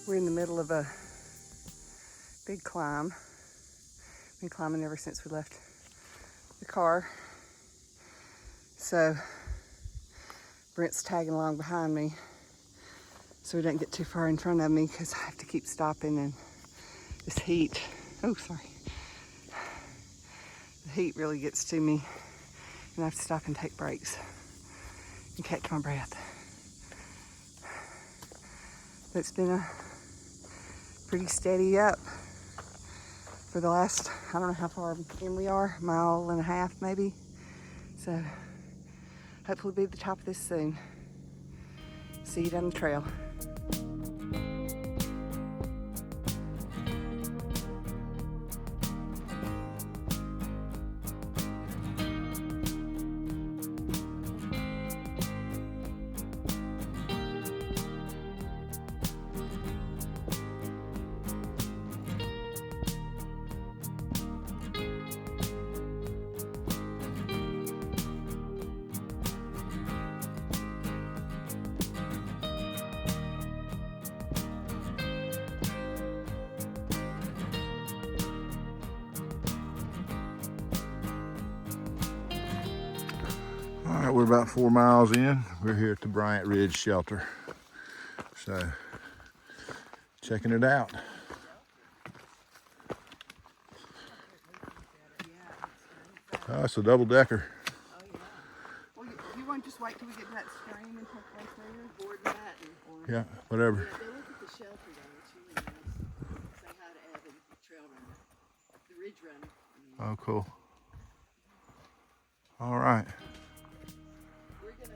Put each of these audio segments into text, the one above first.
We're in the middle of a big climb. Been climbing ever since we left the car. So Brent's tagging along behind me so he doesn't get too far in front of me because I have to keep stopping and this heat. Oh, sorry. The heat really gets to me and I have to stop and take breaks and catch my breath. But it's been a pretty steady up for the last, I don't know how far in we are, 1.5 miles maybe. So hopefully we'll be at the top of this soon. See you down the trail. All right, we're about 4 miles in. We're here at the Bryant Ridge Shelter. So, checking it out. Oh, it's a double decker. Oh, yeah. Well, you want to just wait till we get to that stream and take right there? Board that or... Yeah, whatever. Yeah, they look at the shelter though. It's really nice. Say hi to Evan, the trail runner. The ridge runner. Oh, cool. All right. We're gonna...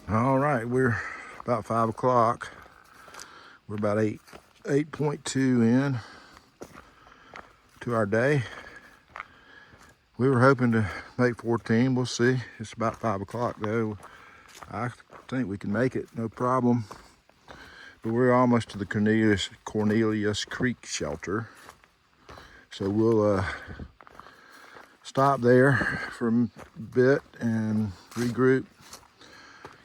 All right, we're about 5 o'clock. We're about 8.2 in to our day. We were hoping to make 14. We'll see. It's about 5 o'clock though. I think we can make it, no problem. But we're almost to the Cornelius Creek Shelter. So we'll stop there for a bit and regroup.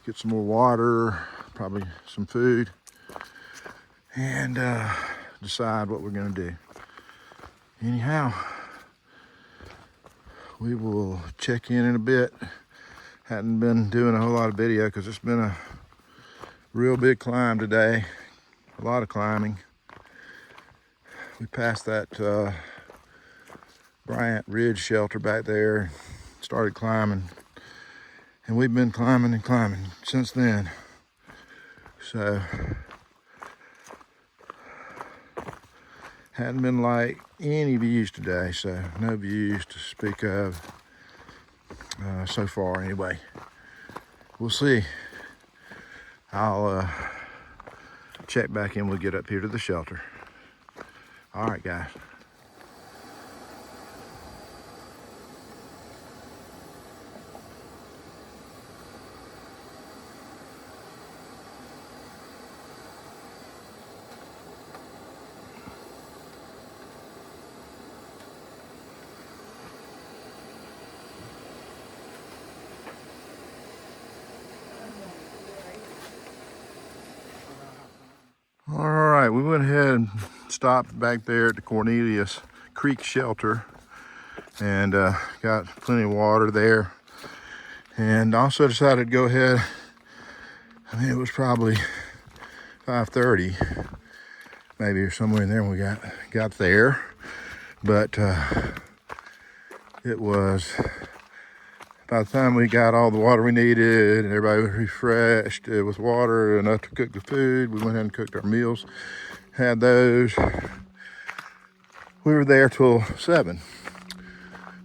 Get some more water, probably some food, and decide what we're gonna do. Anyhow, we will check in a bit. Hadn't been doing a whole lot of video because it's been a real big climb today. A lot of climbing. We passed that Bryant Ridge Shelter back there, started climbing. And we've been climbing and climbing since then. So, hadn't been like any views today, so no views to speak of so far anyway. We'll see. I'll check back in when we get up here to the shelter. All right, guys. All right, we went ahead and stopped back there at the Cornelius Creek Shelter and got plenty of water there. And also decided to go ahead, I mean, it was probably 5:30. maybe or somewhere in there when we got there. But it was, by the time we got all the water we needed and everybody was refreshed with water, enough to cook the food, we went ahead and cooked our meals, had those. We were there till 7.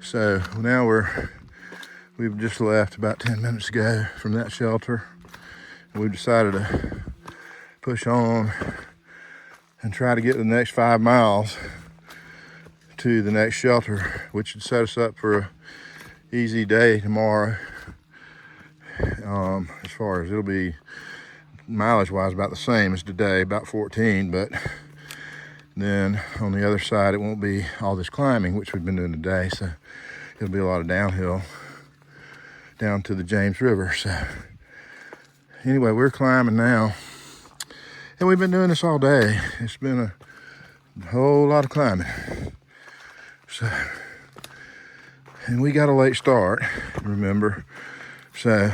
So now we've just left about 10 minutes ago from that shelter. We've decided to push on and try to get the next 5 miles to the next shelter, which should set us up for an easy day tomorrow. As far as it'll be mileage wise about the same as today, about 14, but then on the other side it won't be all this climbing, which we've been doing today, so it'll be a lot of downhill down to the James River. So anyway, we're climbing now, and we've been doing this all day. It's been a whole lot of climbing. So, and we got a late start, remember, so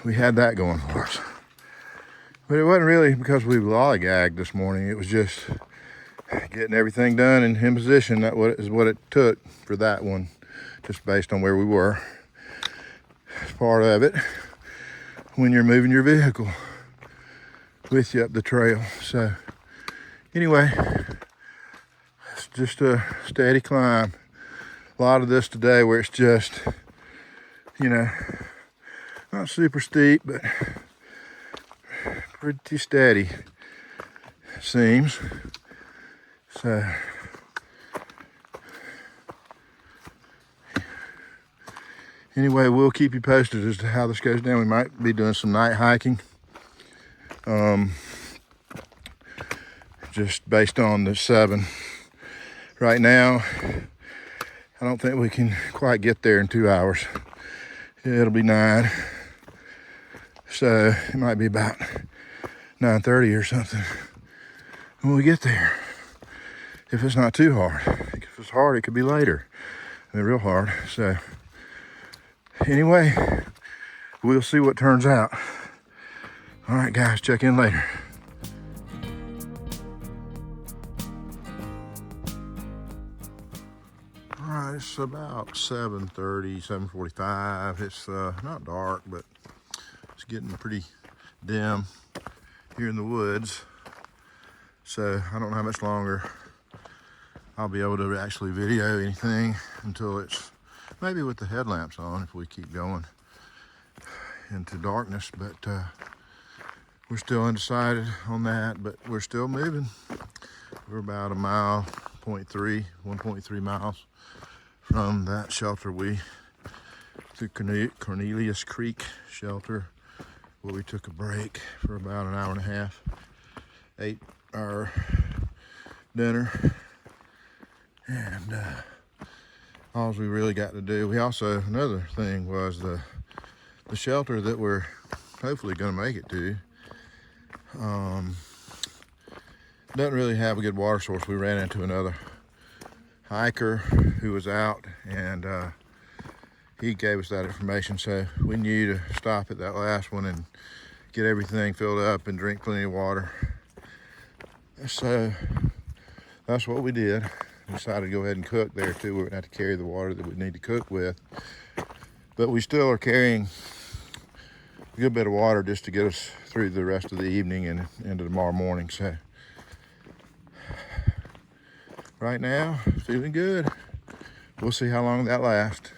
we had that going for us. But it wasn't really because we lollygagged this morning. It was just getting everything done and in position. That is what it took for that one, just based on where we were. It's part of it when you're moving your vehicle with you up the trail. So anyway, it's just a steady climb. A lot of this today where it's just, you know, not super steep, but pretty steady, it seems. So anyway, we'll keep you posted as to how this goes down. We might be doing some night hiking, just based on the 7. Right now, I don't think we can quite get there in 2 hours. It'll be 9. So it might be about 9:30 or something when we get there. If it's not too hard. If it's hard, it could be later. They're real hard. So anyway, we'll see what turns out. All right, guys, check in later. All right, it's about 7:30, 7:45. It's not dark, but it's getting pretty dim here in the woods. So I don't know how much longer I'll be able to actually video anything until it's maybe with the headlamps on if we keep going into darkness. But we're still undecided on that, but we're still moving. We're about 1.3 miles from that shelter to Cornelius Creek shelter, where we took a break for about an hour and a half, ate our dinner, and all we really got to do. We also, another thing was the shelter that we're hopefully going to make it to doesn't really have a good water source. We ran into another hiker who was out, and he gave us that information, so we knew to stop at that last one and get everything filled up and drink plenty of water. So that's what we did. We decided to go ahead and cook there too. We wouldn't have to carry the water that we need to cook with, but we still are carrying a good bit of water just to get us through the rest of the evening and into tomorrow morning. So right now, feeling good. We'll see how long that lasts.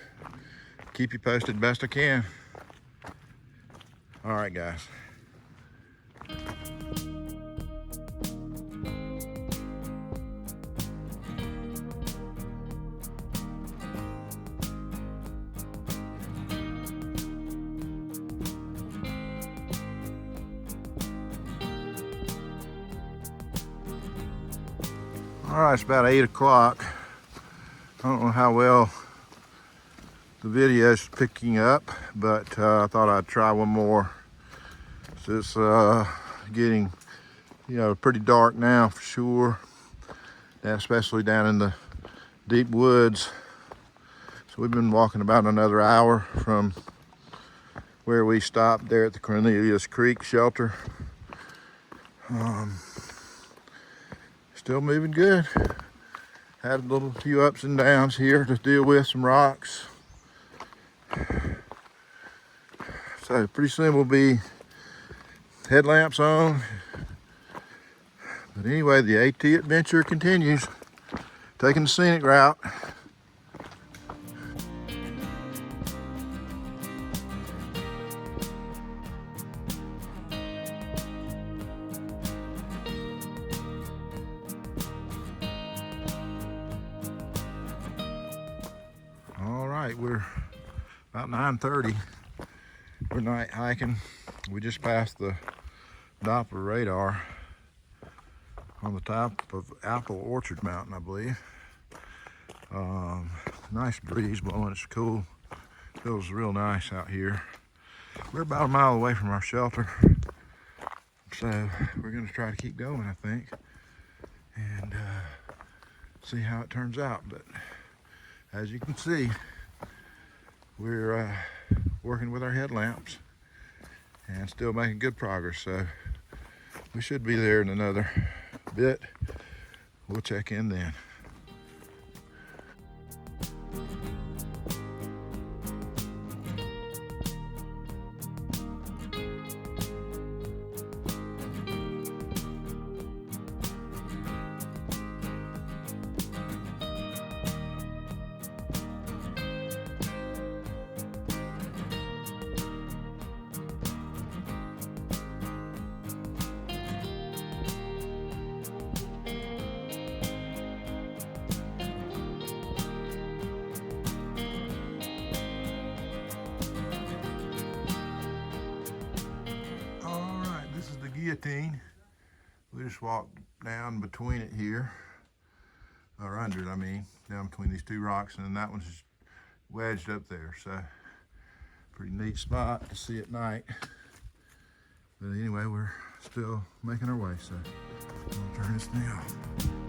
Keep you posted best I can. All right, guys. All right, it's about 8 o'clock. I don't know how well the video is picking up, but I thought I'd try one more. So it's getting, pretty dark now for sure, especially down in the deep woods. So we've been walking about another hour from where we stopped there at the Cornelius Creek shelter. still moving good. Had a little few ups and downs here to deal with, some rocks. So pretty soon we'll be headlamps on. But anyway, the AT adventure continues, taking the scenic route. All right, we're about 9:30. We're night hiking. We just passed the Doppler radar on the top of Apple Orchard Mountain, I believe. Nice breeze blowing, it's cool. Feels real nice out here. We're about a mile away from our shelter, so we're gonna try to keep going, I think, and see how it turns out. But as you can see, we're working with our headlamps and still making good progress, so we should be there in another bit. We'll check in then. Guillotine. We just walked down between it here, or under it, I mean, down between these two rocks, and then that one's just wedged up there. So, pretty neat spot to see at night. But anyway, we're still making our way, so I'll turn this thing off.